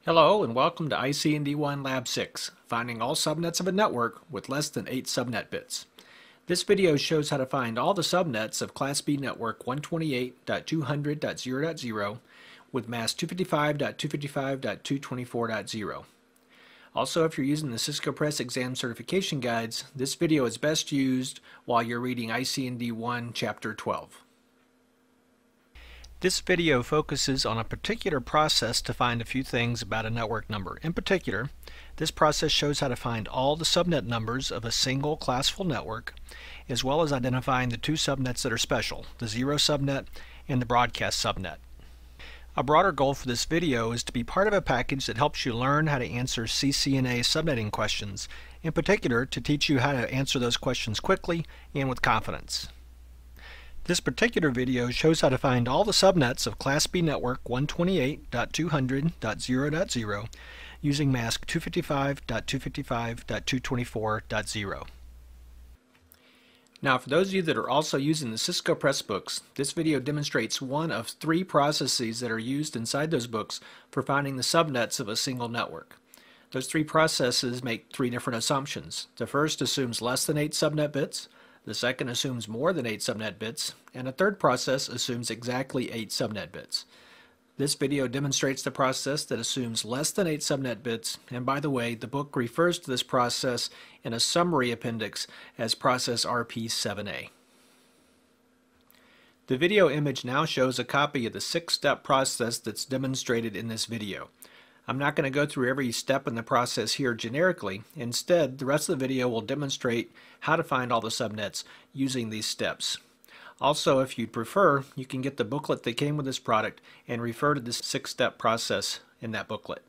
Hello and welcome to IC&D1 Lab 6, finding all subnets of a network with less than 8 subnet bits. This video shows how to find all the subnets of Class B network 128.200.0.0 with mask 255.255.224.0. Also, if you're using the Cisco Press exam certification guides, this video is best used while you're reading IC&D1 Chapter 12. This video focuses on a particular process to find a few things about a network number. In particular, this process shows how to find all the subnet numbers of a single classful network, as well as identifying the two subnets that are special, the zero subnet and the broadcast subnet. A broader goal for this video is to be part of a package that helps you learn how to answer CCNA subnetting questions, in particular to teach you how to answer those questions quickly and with confidence. This particular video shows how to find all the subnets of Class B network 128.200.0.0 using mask 255.255.224.0. Now, for those of you that are also using the Cisco Press books, this video demonstrates one of 3 processes that are used inside those books for finding the subnets of a single network. Those 3 processes make 3 different assumptions. The first assumes less than 8 subnet bits. The second assumes more than 8 subnet bits, and a third process assumes exactly 8 subnet bits. This video demonstrates the process that assumes less than 8 subnet bits, and by the way, the book refers to this process in a summary appendix as process RP7A. The video image now shows a copy of the 6-step process that's demonstrated in this video. I'm not going to go through every step in the process here generically. Instead, the rest of the video will demonstrate how to find all the subnets using these steps. Also, if you'd prefer, you can get the booklet that came with this product and refer to this 6-step process in that booklet.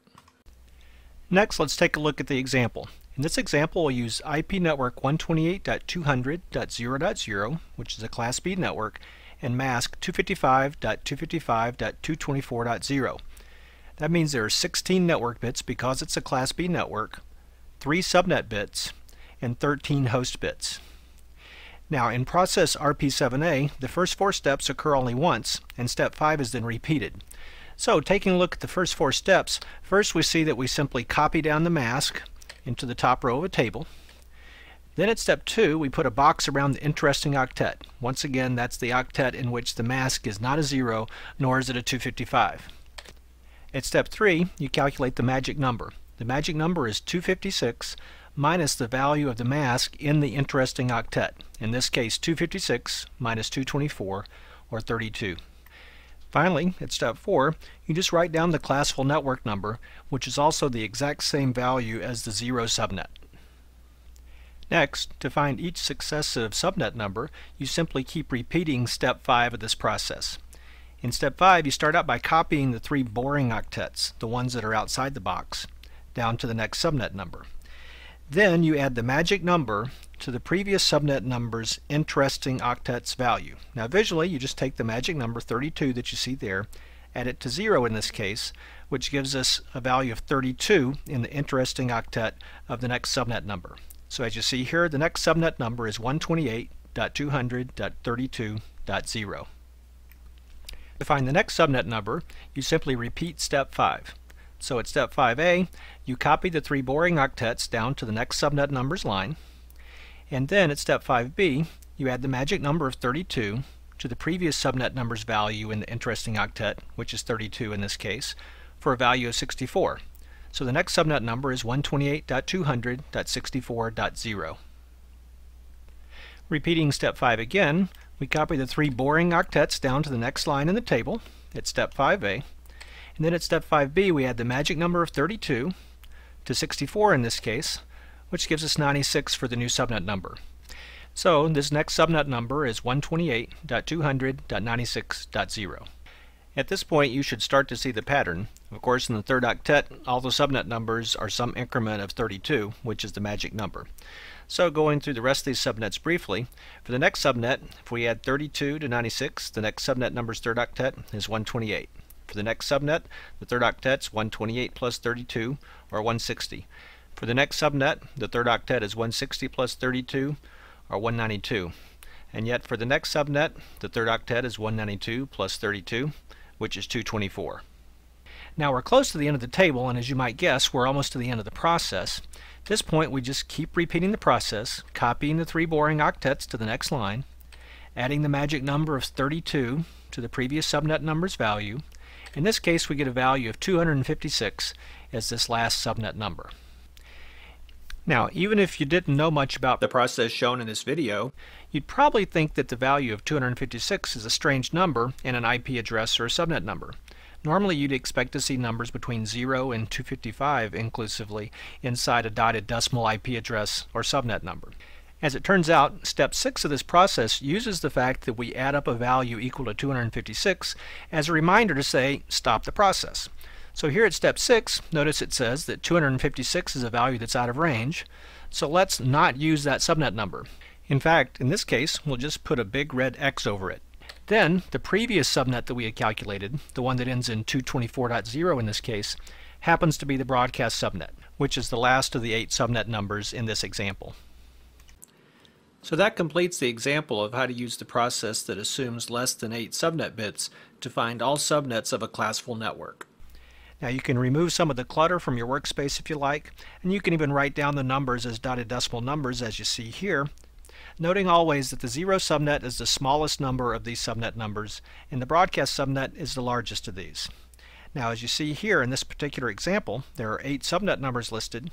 Next, let's take a look at the example. In this example, we'll use IP network 128.200.0.0, which is a Class B network, and mask 255.255.224.0. That means there are 16 network bits because it's a Class B network, 3 subnet bits, and 13 host bits. Now, in process RP7A, the first 4 steps occur only once, and step 5 is then repeated. So, taking a look at the first 4 steps, first we see that we simply copy down the mask into the top row of a table. Then at step 2, we put a box around the interesting octet. Once again, that's the octet in which the mask is not a 0, nor is it a 255. At step 3, you calculate the magic number. The magic number is 256 minus the value of the mask in the interesting octet. In this case, 256 minus 224, or 32. Finally, at step 4, you just write down the classful network number, which is also the exact same value as the 0 subnet. Next, to find each successive subnet number, you simply keep repeating step 5 of this process. In step 5, you start out by copying the 3 boring octets, the ones that are outside the box, down to the next subnet number. Then you add the magic number to the previous subnet number's interesting octet's value. Now visually, you just take the magic number 32 that you see there, add it to 0 in this case, which gives us a value of 32 in the interesting octet of the next subnet number. So as you see here, the next subnet number is 128.200.32.0. To find the next subnet number, you simply repeat step 5. So at step 5A, you copy the 3 boring octets down to the next subnet number's line, and then at step 5B, you add the magic number of 32 to the previous subnet number's value in the interesting octet, which is 32 in this case, for a value of 64. So the next subnet number is 128.200.64.0. Repeating step 5 again, we copy the 3 boring octets down to the next line in the table at step 5A. And then at step 5B, we add the magic number of 32 to 64 in this case, which gives us 96 for the new subnet number. So this next subnet number is 128.200.96.0. At this point, you should start to see the pattern. Of course, in the third octet, all the subnet numbers are some increment of 32, which is the magic number. So going through the rest of these subnets briefly, for the next subnet, if we add 32 to 96, the next subnet number's third octet is 128. For the next subnet, the third octet's 128 plus 32, or 160. For the next subnet, the third octet is 160 plus 32, or 192. And yet for the next subnet, the third octet is 192 plus 32, which is 224. Now we're close to the end of the table, and as you might guess, we're almost to the end of the process. At this point, we just keep repeating the process, copying the 3 boring octets to the next line, adding the magic number of 32 to the previous subnet number's value. In this case, we get a value of 256 as this last subnet number. Now, even if you didn't know much about the process shown in this video, you'd probably think that the value of 256 is a strange number in an IP address or a subnet number. Normally, you'd expect to see numbers between 0 and 255 inclusively inside a dotted decimal IP address or subnet number. As it turns out, step 6 of this process uses the fact that we add up a value equal to 256 as a reminder to say, stop the process. So here at step 6, notice it says that 256 is a value that's out of range, so let's not use that subnet number. In fact, in this case, we'll just put a big red X over it. Then, the previous subnet that we had calculated, the one that ends in 224.0 in this case, happens to be the broadcast subnet, which is the last of the 8 subnet numbers in this example. So that completes the example of how to use the process that assumes less than 8 subnet bits to find all subnets of a classful network. Now you can remove some of the clutter from your workspace if you like, and you can even write down the numbers as dotted decimal numbers as you see here, noting always that the 0 subnet is the smallest number of these subnet numbers, and the broadcast subnet is the largest of these. Now as you see here in this particular example, there are 8 subnet numbers listed,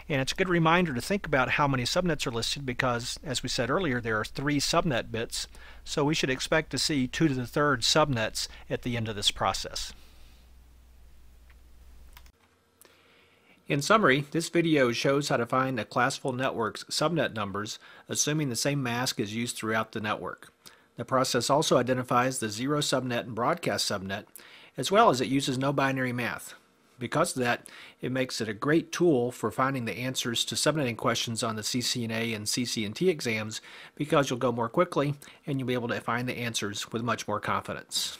and it's a good reminder to think about how many subnets are listed because, as we said earlier, there are 3 subnet bits, so we should expect to see 2 to the 3rd subnets at the end of this process. In summary, this video shows how to find a classful network's subnet numbers, assuming the same mask is used throughout the network. The process also identifies the 0 subnet and broadcast subnet, as well as it uses no binary math. Because of that, it makes it a great tool for finding the answers to subnetting questions on the CCNA and CCNT exams because you'll go more quickly and you'll be able to find the answers with much more confidence.